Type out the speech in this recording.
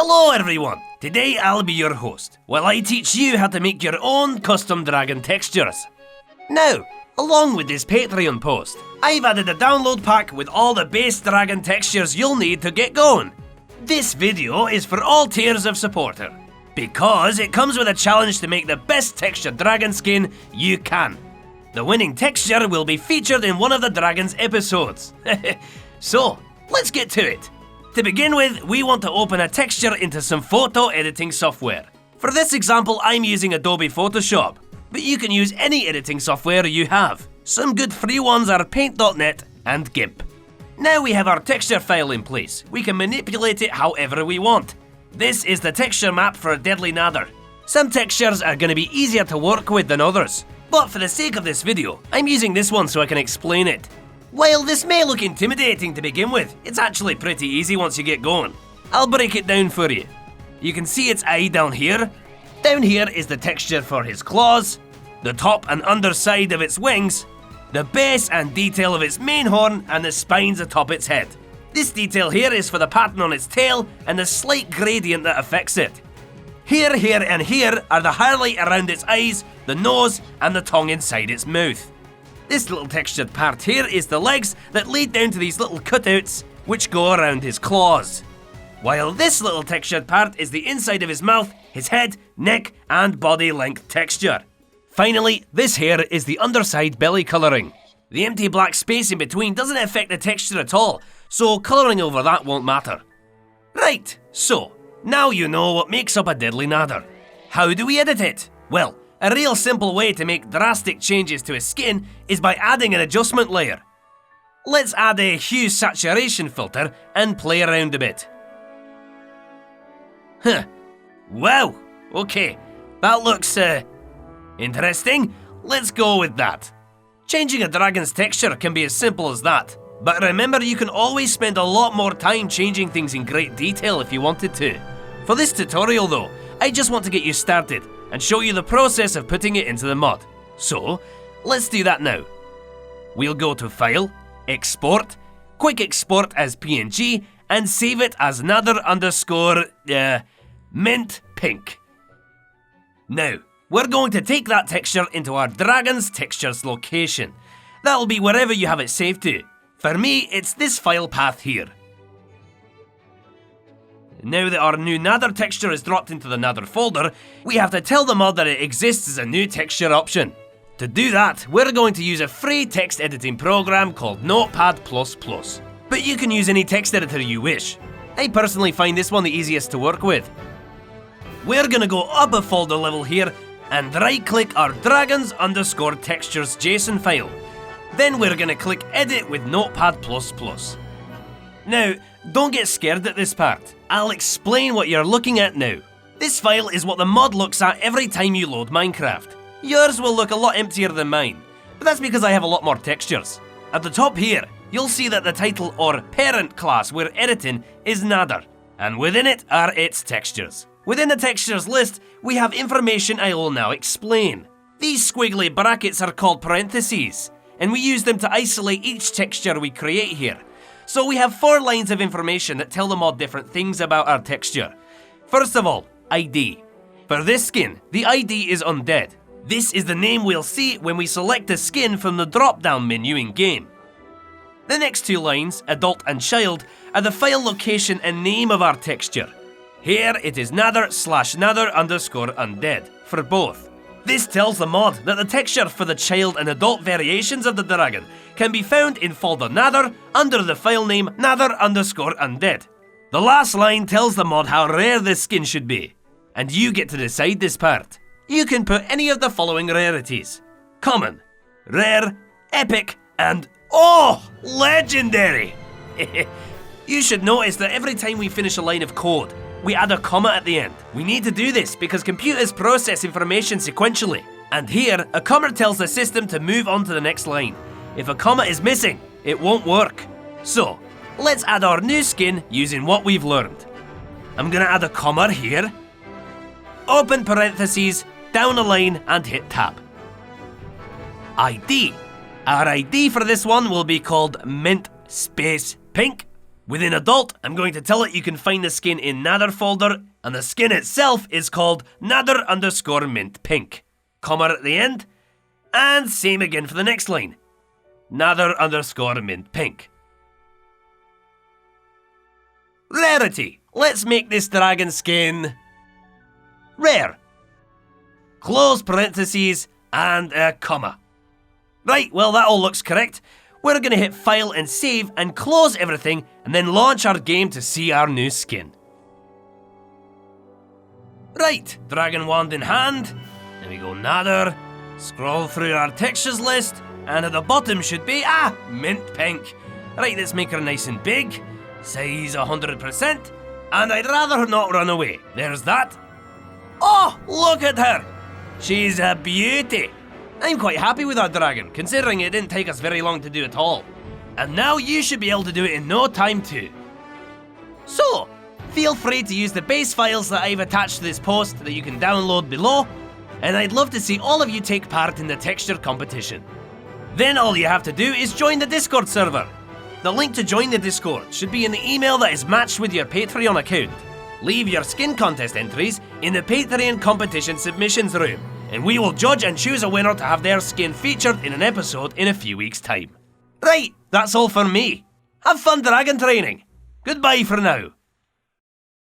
Hello everyone! Today I'll be your host, while I teach you how to make your own custom dragon textures. Now, along with this Patreon post, I've added a download pack with all the base dragon textures you'll need to get going. This video is for all tiers of supporter, because it comes with a challenge to make the best textured dragon skin you can. The winning texture will be featured in one of the dragon's episodes. So, let's get to it. To begin with, we want to open a texture into some photo editing software. For this example, I'm using Adobe Photoshop, but you can use any editing software you have. Some good free ones are Paint.net and GIMP. Now we have our texture file in place, we can manipulate it however we want. This is the texture map for a deadly nadder. Some textures are going to be easier to work with than others, but for the sake of this video, I'm using this one so I can explain it. While this may look intimidating to begin with, it's actually pretty easy once you get going. I'll break it down for you. You can see its eye down here. Down here is the texture for his claws, the top and underside of its wings, the base and detail of its main horn, and the spines atop its head. This detail here is for the pattern on its tail and the slight gradient that affects it. Here, here, and here are the highlight around its eyes, the nose, and the tongue inside its mouth. This little textured part here is the legs that lead down to these little cutouts which go around his claws. While this little textured part is the inside of his mouth, his head, neck, and body length texture. Finally, this here is the underside belly colouring. The empty black space in between doesn't affect the texture at all, so colouring over that won't matter. Right, so, now you know what makes up a deadly nadder. How do we edit it? Well, a real simple way to make drastic changes to his skin is by adding an adjustment layer. Let's add a hue saturation filter and play around a bit. Wow, okay, that looks, interesting. Let's go with that. Changing a dragon's texture can be as simple as that, but remember you can always spend a lot more time changing things in great detail if you wanted to. For this tutorial though, I just want to get you started and show you the process of putting it into the mod. So, let's do that now. We'll go to File, Export, Quick Export as PNG, and save it as mint pink. Now, we're going to take that texture into our dragon's textures location. That'll be wherever you have it saved to. For me, it's this file path here. Now that our new Nadder texture is dropped into the Nadder folder, we have to tell the mod that it exists as a new texture option. To do that, we're going to use a free text editing program called Notepad++. But you can use any text editor you wish. I personally find this one the easiest to work with. We're gonna go up a folder level here and right-click our dragons_textures JSON file. Then we're gonna click Edit with Notepad++. Now, don't get scared at this part. I'll explain what you're looking at now. This file is what the mod looks at every time you load Minecraft. Yours will look a lot emptier than mine, but that's because I have a lot more textures. At the top here, you'll see that the title or parent class we're editing is Nadder, and within it are its textures. Within the textures list, we have information I will now explain. These squiggly brackets are called parentheses, and we use them to isolate each texture we create here. So we have 4 lines of information that tell the mod different things about our texture. First of all, ID. For this skin, the ID is undead. This is the name we'll see when we select the skin from the drop-down menu in-game. The next 2 lines, adult and child, are the file location and name of our texture. Here it is nadder_undead for both. This tells the mod that the texture for the child and adult variations of the dragon can be found in folder Nadder under the file name nadder_undead. The last line tells the mod how rare this skin should be, and you get to decide this part. You can put any of the following rarities: common, rare, epic, and legendary! You should notice that every time we finish a line of code, we add a comma at the end. We need to do this because computers process information sequentially. And here, a comma tells the system to move on to the next line. If a comma is missing, it won't work. So, let's add our new skin using what we've learned. I'm gonna add a comma here, open parentheses, down a line, and hit tab. ID. Our ID for this one will be called mint space pink. Within Adult, I'm going to tell it you can find the skin in Nather folder, and the skin itself is called Nather_mint pink. Comma at the end, and same again for the next line. Nather_mint pink. Rarity. Let's make this dragon skin rare. Close parentheses and a comma. Right, well that all looks correct. We're going to hit File and Save and close everything and then launch our game to see our new skin. Right, dragon wand in hand. There we go, Nather. Scroll through our textures list and at the bottom should be, mint pink. Right, let's make her nice and big. Size 100%. And I'd rather not run away. There's that. Oh, look at her. She's a beauty. I'm quite happy with our dragon, considering it didn't take us very long to do it all. And now you should be able to do it in no time too. So, feel free to use the base files that I've attached to this post that you can download below, and I'd love to see all of you take part in the texture competition. Then all you have to do is join the Discord server. The link to join the Discord should be in the email that is matched with your Patreon account. Leave your skin contest entries in the Patreon competition submissions room, and we will judge and choose a winner to have their skin featured in an episode in a few weeks' time. Right, that's all for me. Have fun dragon training. Goodbye for now.